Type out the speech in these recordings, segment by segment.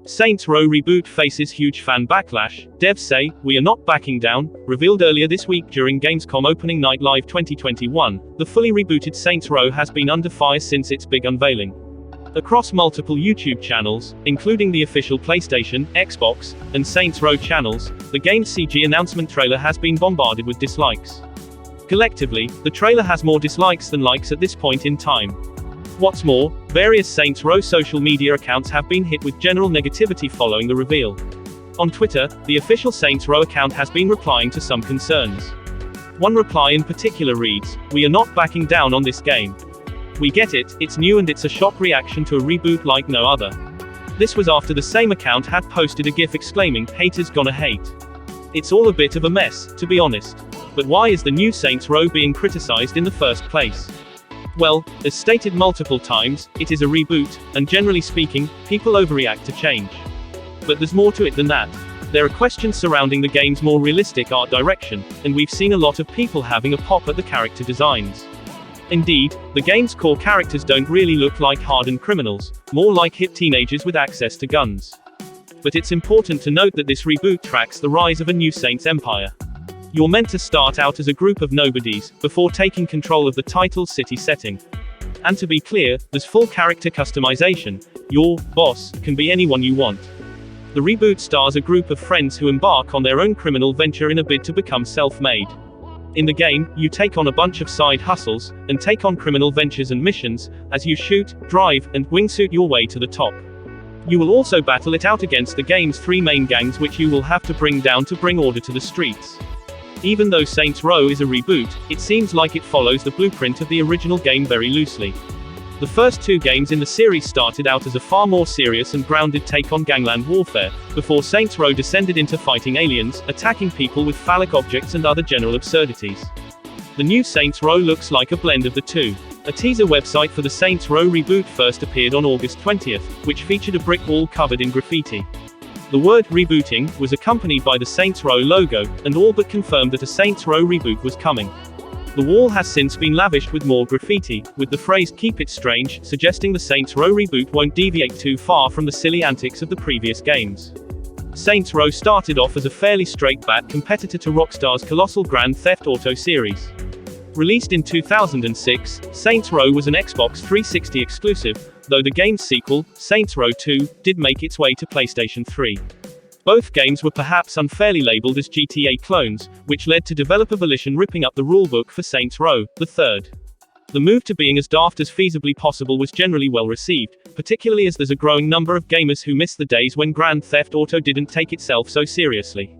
Saints Row Reboot faces huge fan backlash. Devs say, "We are not backing down." Revealed earlier this week during Gamescom opening night live 2021, the fully rebooted Saints Row has been under fire since its big unveiling. Across multiple YouTube channels, including the official PlayStation, Xbox, and Saints Row channels, the game's CG announcement trailer has been bombarded with dislikes. Collectively, the trailer has more dislikes than likes at this point in time. What's more, various Saints Row social media accounts have been hit with general negativity following the reveal. On Twitter, the official Saints Row account has been replying to some concerns. One reply in particular reads, "We are not backing down on this game. We get it, it's new and it's a shock reaction to a reboot like no other." This was after the same account had posted a GIF exclaiming, "Haters gonna hate." It's all a bit of a mess, to be honest. But why is the new Saints Row being criticized in the first place? Well, as stated multiple times, it is a reboot, and generally speaking, people overreact to change. But there's more to it than that. There are questions surrounding the game's more realistic art direction, and we've seen a lot of people having a pop at the character designs. Indeed, the game's core characters don't really look like hardened criminals, more like hip teenagers with access to guns. But it's important to note that this reboot tracks the rise of a new Saints empire. You're meant to start out as a group of nobodies, before taking control of the title's city setting. And to be clear, there's full character customization. Your boss can be anyone you want. The reboot stars a group of friends who embark on their own criminal venture in a bid to become self-made. In the game, you take on a bunch of side hustles, and take on criminal ventures and missions, as you shoot, drive, and wingsuit your way to the top. You will also battle it out against the game's three main gangs which you will have to bring down to bring order to the streets. Even though Saints Row is a reboot, it seems like it follows the blueprint of the original game very loosely. The first two games in the series started out as a far more serious and grounded take on gangland warfare, before Saints Row descended into fighting aliens, attacking people with phallic objects and other general absurdities. The new Saints Row looks like a blend of the two. A teaser website for the Saints Row reboot first appeared on August 20th, which featured a brick wall covered in graffiti. The word "rebooting" was accompanied by the Saints Row logo, and all but confirmed that a Saints Row reboot was coming. The wall has since been lavished with more graffiti, with the phrase "Keep it strange," suggesting the Saints Row reboot won't deviate too far from the silly antics of the previous games. Saints Row started off as a fairly straight-back competitor to Rockstar's colossal Grand Theft Auto series. Released in 2006, Saints Row was an Xbox 360 exclusive, though the game's sequel, Saints Row 2, did make its way to PlayStation 3. Both games were perhaps unfairly labeled as GTA clones, which led to developer Volition ripping up the rulebook for Saints Row, the third. The move to being as daft as feasibly possible was generally well received, particularly as there's a growing number of gamers who miss the days when Grand Theft Auto didn't take itself so seriously.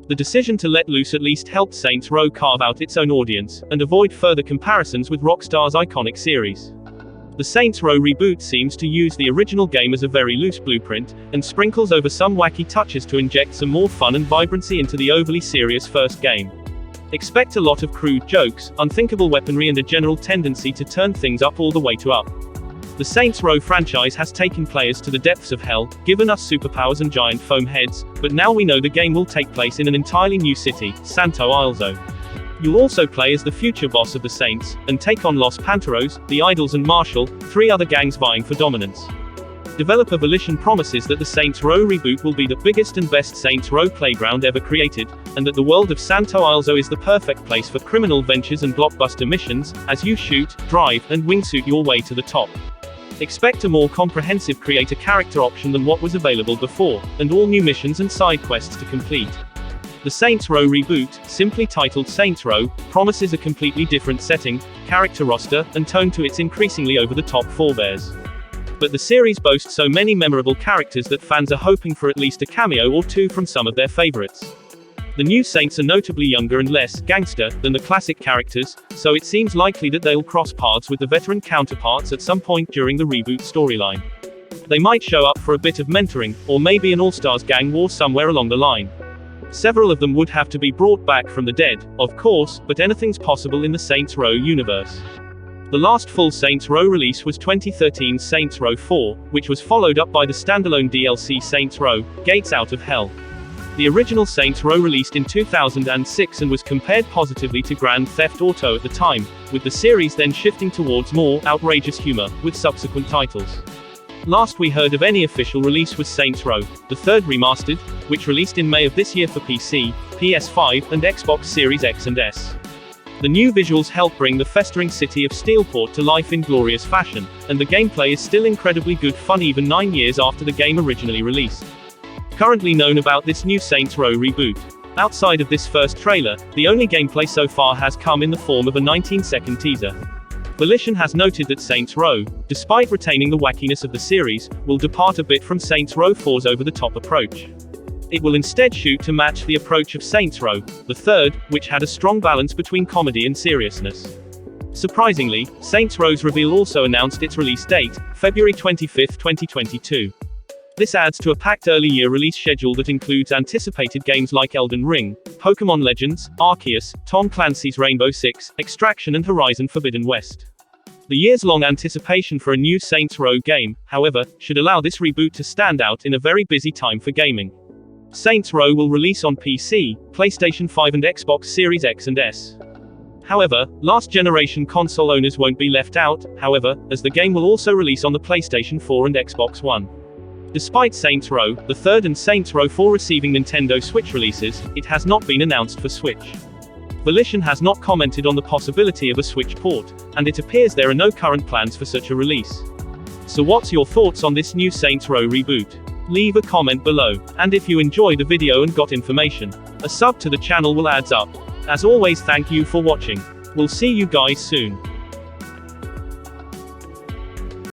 The decision to let loose at least helped Saints Row carve out its own audience, and avoid further comparisons with Rockstar's iconic series. The Saints Row reboot seems to use the original game as a very loose blueprint, and sprinkles over some wacky touches to inject some more fun and vibrancy into the overly serious first game. Expect a lot of crude jokes, unthinkable weaponry and a general tendency to turn things up all the way to up. The Saints Row franchise has taken players to the depths of hell, given us superpowers and giant foam heads, but now we know the game will take place in an entirely new city, Santo Ileso. You'll also play as the future boss of the Saints, and take on Los Panteros, the Idols and Marshall, three other gangs vying for dominance. Developer Volition promises that the Saints Row reboot will be the biggest and best Saints Row playground ever created, and that the world of Santo Ileso is the perfect place for criminal ventures and blockbuster missions, as you shoot, drive, and wingsuit your way to the top. Expect a more comprehensive creator character option than what was available before, and all new missions and side quests to complete. The Saints Row reboot, simply titled Saints Row, promises a completely different setting, character roster, and tone to its increasingly over-the-top forebears. But the series boasts so many memorable characters that fans are hoping for at least a cameo or two from some of their favorites. The new Saints are notably younger and less gangster than the classic characters, so it seems likely that they'll cross paths with the veteran counterparts at some point during the reboot storyline. They might show up for a bit of mentoring, or maybe an all-stars gang war somewhere along the line. Several of them would have to be brought back from the dead, of course, but anything's possible in the Saints Row universe. The last full Saints Row release was 2013's Saints Row 4, which was followed up by the standalone DLC Saints Row: Gates Out of Hell. The original Saints Row released in 2006 and was compared positively to Grand Theft Auto at the time, with the series then shifting towards more outrageous humor with subsequent titles. Last we heard of any official release was Saints Row, the third remastered, which released in May of this year for PC, PS5, and Xbox Series X and S. The new visuals help bring the festering city of Steelport to life in glorious fashion, and the gameplay is still incredibly good fun even 9 years after the game originally released. Currently known about this new Saints Row reboot. Outside of this first trailer, the only gameplay so far has come in the form of a 19-second teaser. Volition has noted that Saints Row, despite retaining the wackiness of the series, will depart a bit from Saints Row 4's over-the-top approach. It will instead shoot to match the approach of Saints Row, the third, which had a strong balance between comedy and seriousness. Surprisingly, Saints Row's reveal also announced its release date, February 25, 2022. This adds to a packed early year release schedule that includes anticipated games like Elden Ring, Pokémon Legends, Arceus, Tom Clancy's Rainbow Six, Extraction and Horizon Forbidden West. The years-long anticipation for a new Saints Row game, however, should allow this reboot to stand out in a very busy time for gaming. Saints Row will release on PC, PlayStation 5 and Xbox Series X and S. However, last-generation console owners won't be left out, however, as the game will also release on the PlayStation 4 and Xbox One. Despite Saints Row, the third and Saints Row 4 receiving Nintendo Switch releases, it has not been announced for Switch. Volition has not commented on the possibility of a Switch port, and it appears there are no current plans for such a release. So what's your thoughts on this new Saints Row reboot? Leave a comment below, and if you enjoyed the video and got information, a sub to the channel will adds up. As always, thank you for watching. We'll see you guys soon.